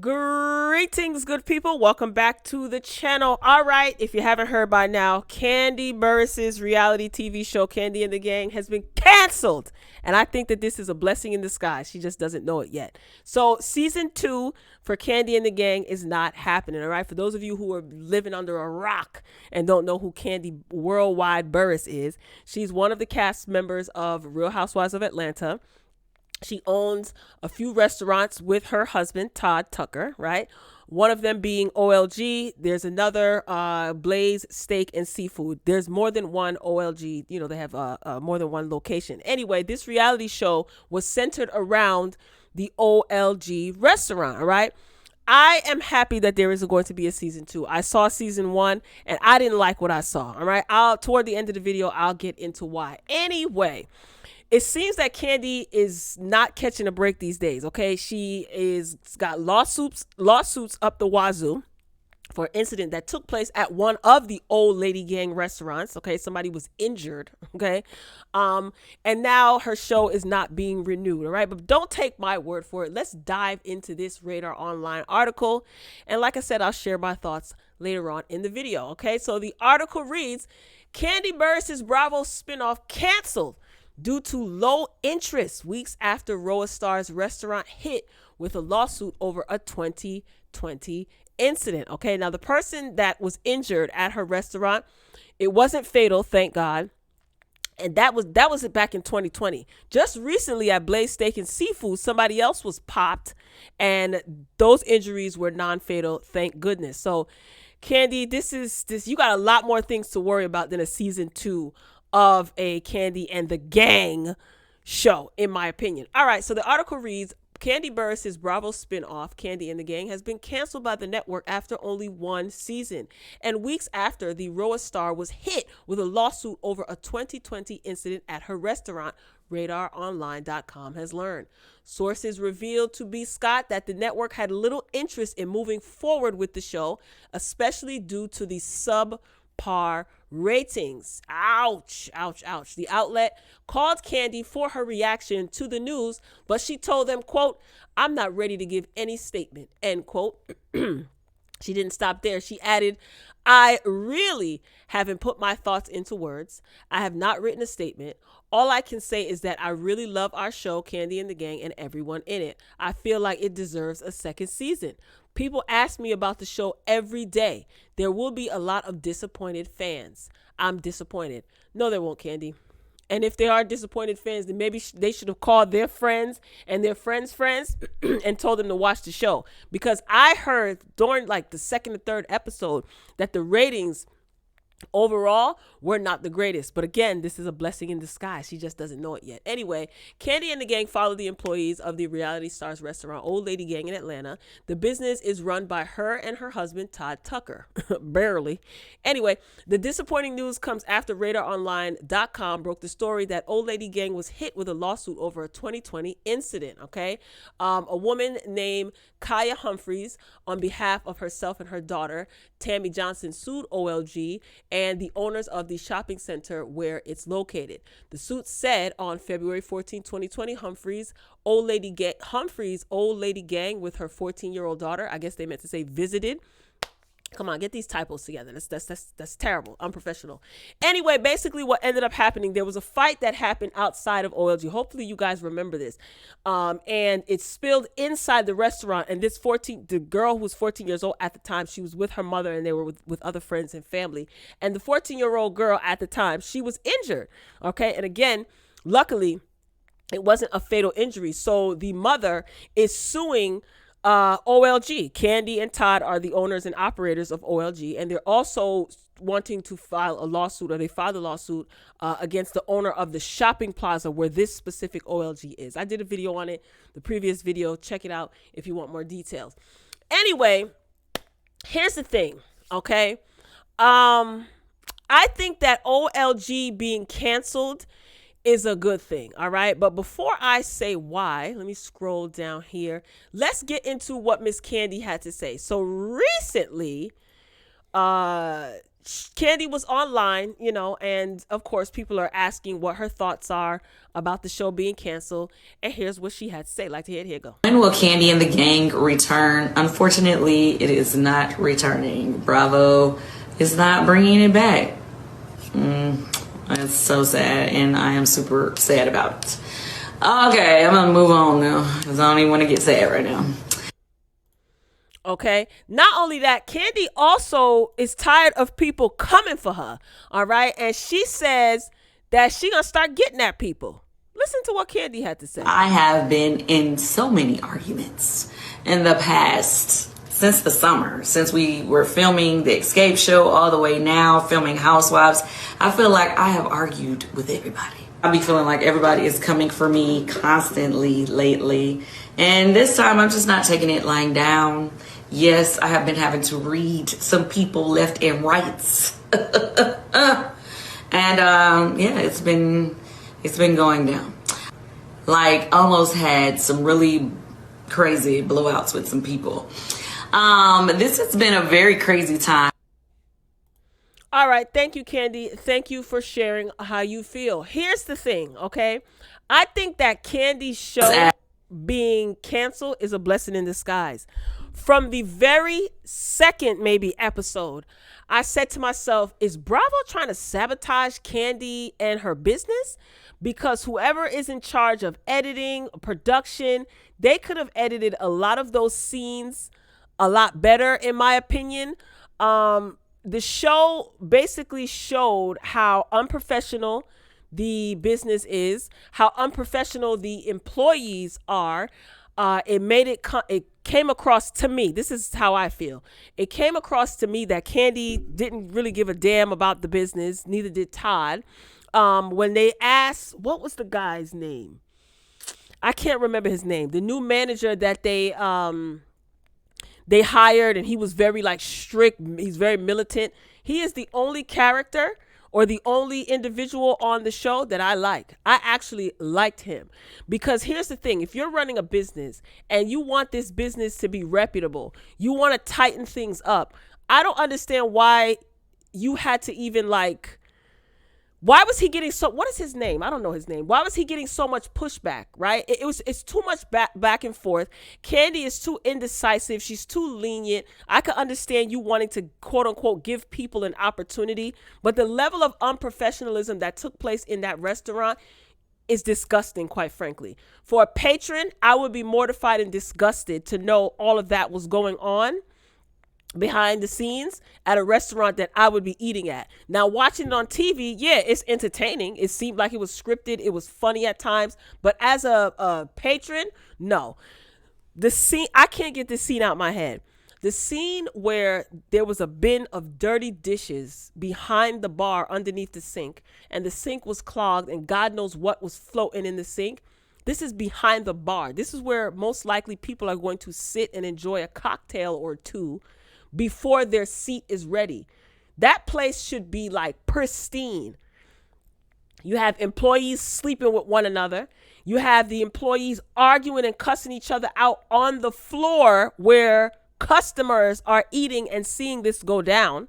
Greetings, good people. Welcome back to the channel. All right, if you haven't heard by now, Kandi Burruss's reality TV show, Kandi and the Gang, has been canceled. And I think that this is a blessing in disguise. She just doesn't know it yet. So, season 2 for Kandi and the Gang is not happening. All right, for those of you who are living under a rock and don't know who Kandi Worldwide Burruss is, she's one of the cast members of Real Housewives of Atlanta. She owns a few restaurants with her husband, Todd Tucker, right? One of them being OLG. There's another Blaze Steak and Seafood. There's more than one OLG. You know, they have more than one location. Anyway, this reality show was centered around the OLG restaurant, all right? I am happy that there is going to be a season 2. I saw season 1 and I didn't like what I saw, all right? Toward the end of the video, I'll get into why. Anyway, it seems that Kandi is not catching a break these days. Okay, she is got lawsuits up the wazoo for an incident that took place at one of the Old Lady Gang restaurants. Okay, somebody was injured. Okay, and now her show is not being renewed. All right, but don't take my word for it. Let's dive into this Radar Online article, and like I said, I'll share my thoughts later on in the video. Okay, so the article reads: Kandi Burruss Bravo spinoff canceled due to low interest weeks after RHOA star's restaurant hit with a lawsuit over a 2020 incident. Okay, now the person that was injured at her restaurant, it wasn't fatal, thank God. And that was back in 2020. Just recently at Blaze Steak and Seafood, somebody else was popped and those injuries were non-fatal, thank goodness. So Kandi, this you got a lot more things to worry about than a season 2 of a Kandi and the Gang show, in my opinion. All right, so the article reads: Kandi Burruss Bravo spinoff, Kandi and the Gang, has been canceled by the network after only one season, and weeks after the RHOA star was hit with a lawsuit over a 2020 incident at her restaurant, RadarOnline.com has learned. Sources revealed to B. Scott that the network had little interest in moving forward with the show, especially due to the subpar ratings. Ouch, ouch, ouch. The outlet called Kandi for her reaction to the news, but she told them, quote, "I'm not ready to give any statement," end quote. She didn't stop there. She added, "I really haven't put my thoughts into words. I have not written a statement. All I can say is that I really love our show, Kandi and the Gang, and everyone in it. I feel like it deserves a second season. People ask me about the show every day. There will be a lot of disappointed fans. I'm disappointed." No, there won't, Kandi. And if they are disappointed fans, then maybe they should have called their friends and their friends' friends and told them to watch the show. Because I heard during like the second or third episode that the ratings overall were not the greatest. But again, this is a blessing in disguise. She just doesn't know it yet. Anyway, Kandi and the Gang follow the employees of the reality stars restaurant Old Lady Gang in Atlanta. The business is run by her and her husband, Todd Tucker. Barely. Anyway, the disappointing news comes after RadarOnline.com broke the story that Old Lady Gang was hit with a lawsuit over a 2020 incident. Okay, a woman named Kaya Humphreys, on behalf of herself and her daughter, Tammy Johnson, sued OLG and the owners of the shopping center where it's located. The suit said on February 14, 2020, Humphreys' Old Lady Gang with her 14-year-old daughter, I guess they meant to say visited. Come on, get these typos together. That's terrible. Unprofessional. Anyway, basically what ended up happening, there was a fight that happened outside of OLG. Hopefully you guys remember this. And it spilled inside the restaurant. And the girl who was 14 years old at the time, she was with her mother and they were with other friends and family. And the 14-year-old girl at the time, she was injured. Okay. And again, luckily, it wasn't a fatal injury. So the mother is suing OLG. Kandi and Todd are the owners and operators of OLG, and they're also wanting to file a lawsuit, or they filed a lawsuit against the owner of the shopping plaza where this specific OLG is. I did a video on it, the previous video. Check it out if you want more details. Anyway, here's the thing, okay? I think that OLG being canceled is a good thing, all right? But before I say why, let me scroll down here. Let's get into what Miss Kandi had to say. So recently, Kandi was online, you know, and of course, people are asking what her thoughts are about the show being canceled. And here's what she had to say. Like to hear it, here go. When will Kandi and the Gang return? Unfortunately, it is not returning. Bravo is not bringing it back. It's so sad, and I am super sad about it. Okay, I'm gonna move on now because I don't even want to get sad right now. Okay. Not only that, Kandi also is tired of people coming for her. All right. And she says that she gonna start getting at people. Listen to what Kandi had to say. I have been in so many arguments in the past since the summer, since we were filming the Escape show all the way now, filming Housewives. I feel like I have argued with everybody. I be feeling like everybody is coming for me constantly lately. And this time I'm just not taking it lying down. Yes, I have been having to read some people left and rights. And yeah, it's been going down. Like almost had some really crazy blowouts with some people. This has been a very crazy time. All right. Thank you, Kandi. Thank you for sharing how you feel. Here's the thing, okay? I think that Kandi's show being canceled is a blessing in disguise. From the very second, maybe, episode, I said to myself, is Bravo trying to sabotage Kandi and her business? Because whoever is in charge of editing, production, they could have edited a lot of those scenes a lot better, in my opinion. The show basically showed how unprofessional the business is, how unprofessional the employees are. It came across to me, this is how I feel. It came across to me that Kandi didn't really give a damn about the business. Neither did Todd. When they asked, what was the guy's name? I can't remember his name. The new manager that they hired, and he was very like strict. He's very militant. He is the only character or the only individual on the show that I like. I actually liked him because here's the thing. If you're running a business and you want this business to be reputable, you want to tighten things up. I don't understand why you had to even like, why was he getting so, what is his name? I don't know his name. Why was he getting so much pushback, right? It's too much back and forth. Kandi is too indecisive. She's too lenient. I could understand you wanting to quote unquote give people an opportunity, but the level of unprofessionalism that took place in that restaurant is disgusting, quite frankly. For a patron, I would be mortified and disgusted to know all of that was going on behind the scenes at a restaurant that I would be eating at. Now, watching it on TV, yeah, it's entertaining. It seemed like it was scripted. It was funny at times. But as a patron, no. The scene, I can't get this scene out my head. The scene where there was a bin of dirty dishes behind the bar underneath the sink, and the sink was clogged, and God knows what was floating in the sink. This is behind the bar. This is where most likely people are going to sit and enjoy a cocktail or two before their seat is ready. That place should be like pristine. You have employees sleeping with one another. You have the employees arguing and cussing each other out on the floor where customers are eating and seeing this go down.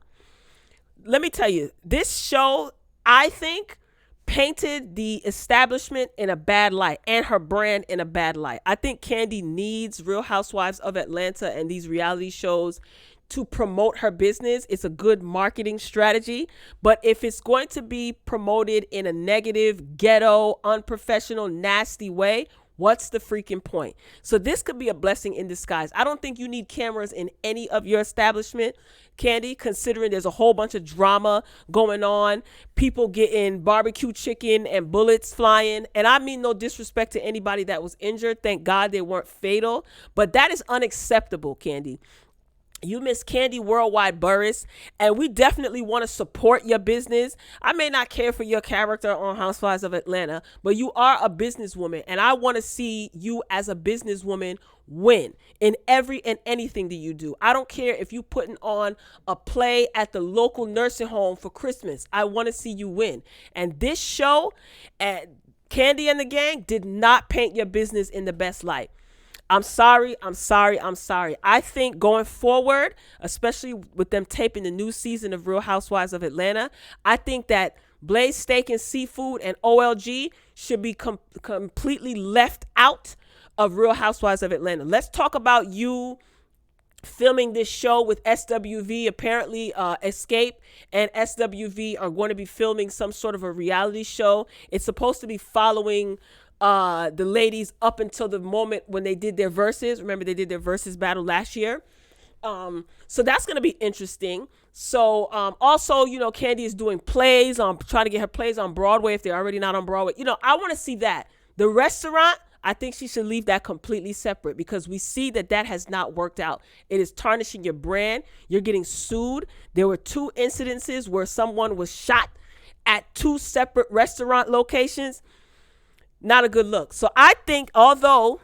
Let me tell you, this show, I think, painted the establishment in a bad light and her brand in a bad light. I think Kandi needs Real Housewives of Atlanta and these reality shows to promote her business. It's a good marketing strategy, but if it's going to be promoted in a negative, ghetto, unprofessional, nasty way, what's the freaking point? So this could be a blessing in disguise. I don't think you need cameras in any of your establishment, Kandi, considering there's a whole bunch of drama going on, people getting barbecue chicken and bullets flying. And I mean no disrespect to anybody that was injured. Thank God they weren't fatal, but that is unacceptable, Kandi. You Miss Kandi Worldwide Burruss, and we definitely want to support your business. I may not care for your character on Housewives of Atlanta, but you are a businesswoman, and I want to see you as a businesswoman win in every and anything that you do. I don't care if you putting on a play at the local nursing home for Christmas. I want to see you win. And this show, Kandi and the Gang, did not paint your business in the best light. I'm sorry. I think going forward, especially with them taping the new season of Real Housewives of Atlanta, I think that Blaze Steak and Seafood and OLG should be completely left out of Real Housewives of Atlanta. Let's talk about you filming this show with SWV. Apparently, Escape and SWV are going to be filming some sort of a reality show. It's supposed to be following the ladies up until the moment when they did their verses. Remember, they did their verses battle last year. So that's going to be interesting. So also, Kandi is doing plays, trying to get her plays on Broadway if they're already not on Broadway. I want to see that. The restaurant, I think she should leave that completely separate, because we see that has not worked out. It is tarnishing your brand. You're getting sued. There were 2 incidences where someone was shot at 2 separate restaurant locations. Not a good look. So I think, although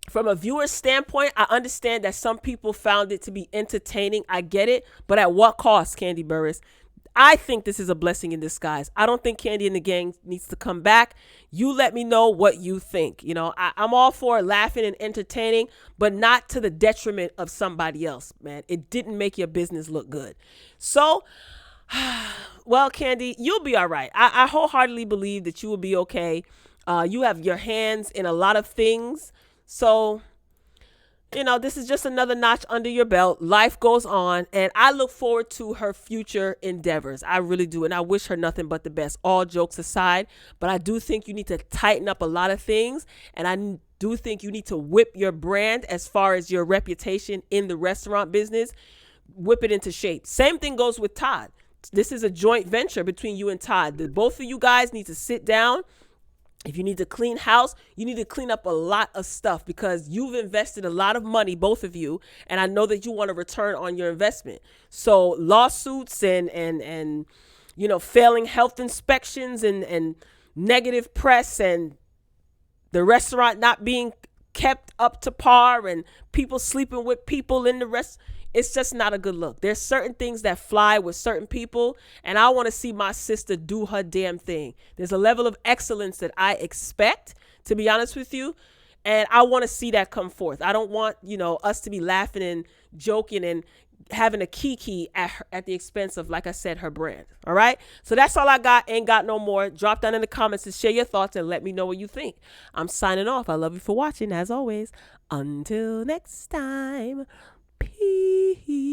from a viewer standpoint, I understand that some people found it to be entertaining. I get it. But at what cost, Kandi Burruss? I think this is a blessing in disguise. I don't think Kandi and the Gang needs to come back. You let me know what you think. I'm all for laughing and entertaining, but not to the detriment of somebody else, man. It didn't make your business look good. So, well, Kandi, you'll be all right. I wholeheartedly believe that you will be okay. You have your hands in a lot of things. So, this is just another notch under your belt. Life goes on, and I look forward to her future endeavors. I really do, and I wish her nothing but the best, all jokes aside. But I do think you need to tighten up a lot of things, and I do think you need to whip your brand as far as your reputation in the restaurant business. Whip it into shape. Same thing goes with Todd. This is a joint venture between you and Todd. Both of you guys need to sit down. If you need to clean house, you need to clean up a lot of stuff, because you've invested a lot of money, both of you, and I know that you want a return on your investment. So lawsuits and failing health inspections and negative press and the restaurant not being kept up to par and people sleeping with people in the it's just not a good look. There's certain things that fly with certain people, and I want to see my sister do her damn thing. There's a level of excellence that I expect, to be honest with you, and I want to see that come forth. I don't want, us to be laughing and joking and having a kiki at the expense of, like I said, her brand. All right? So that's all I got. Ain't got no more. Drop down in the comments and share your thoughts and let me know what you think. I'm signing off. I love you for watching, as always. Until next time. Peace.